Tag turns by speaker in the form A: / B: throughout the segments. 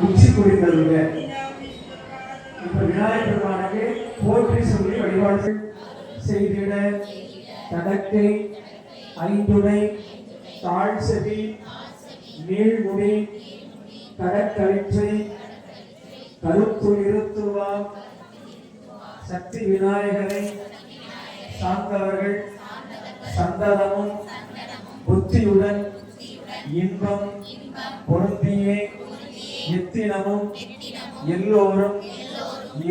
A: உச்சி குடிந்தருங்க. இப்ப விநாயகர் பெருமானுக்கு போற்றி சொல்லி வழிபாடு செய்திட தடக்கை ஐந்துடை தாழ் செவி நீள்முடி கடற்கழிற்றை கருத்து இருத்துவார் சக்தி விநாயகரை சார்ந்தவர்கள் சந்தனமும் புத்தியுடன் இன்பம் பொருந்தியே எத்தினமும் எல்லோரும்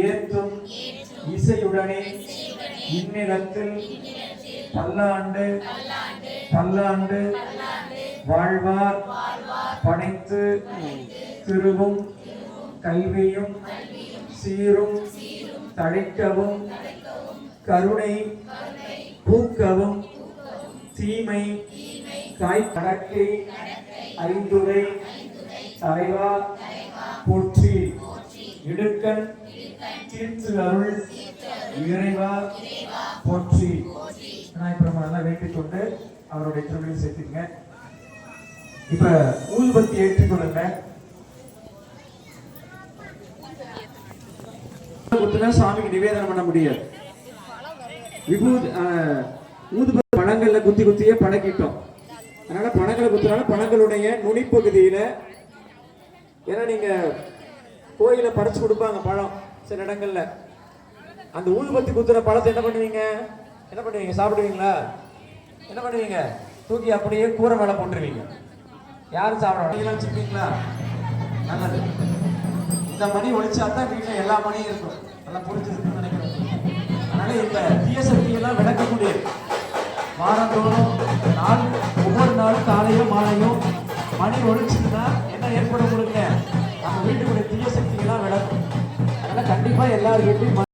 A: ஏற்றும் இசையுடனே இந்நிலத்தில் பல்லாண்டு பல்லாண்டு வாழ்வார் படைத்து திருவும் கல்வியும் சீரும் தழைக்கவும் கருணை பூக்கவும் தீமை காய்கடக்கை ஐந்துரை தலைவா போற்றி இடுக்கண் தீர்த்து அருள் இறைவா போற்றி. இப்ப நம்ம நல்லா வேண்டிக் கொண்டு அவருடைய திருவிழை சேர்த்துங்க. இப்ப ஊதுபத்தி ஏற்றிக்கொள்ளுங்க. சாமிக்கு நிவேதனம் பண்ண முடியாது. ஊதுபத்தி பழங்கள்ல குத்தி குத்தியே பழகிட்டோம். அதனால பழங்களை குத்துறாங்க. பழங்களுடைய நுனிப்பகுதியில ஏன்னா நீங்க கோயில பறிச்சு கொடுப்பாங்க பழம் சில இடங்கள்ல. அந்த ஊதுபத்தி குத்துற பழத்தை என்ன பண்ணுவீங்க? சாப்பிடுவீங்களா? என்ன பண்ணுவீங்க? தூக்கி அப்படியே கூரை மேல போட்டுருவீங்க. யாரும் சாப்பிடுவீங்களா? வச்சுப்பீங்களா? நல்லது. இந்த மணி ஒழிச்சாதான் வீட்டுல எல்லா மணியும் இருக்கும். நல்லா புரிஞ்சுருக்குன்னு நினைக்கிறேன். அதனால இந்த தீய சக்தியெல்லாம் விளக்கக்கூடியது. வாரந்தோறும் ஒவ்வொரு நாளும் காலையும் மாலையும் மணி ஒழிச்சுன்னா என்ன ஏற்படும்? கொடுங்க நம்ம வீட்டுக்குடைய தீய சக்தியெல்லாம் விளக்கும். அதனால கண்டிப்பா எல்லார் வீட்டையும்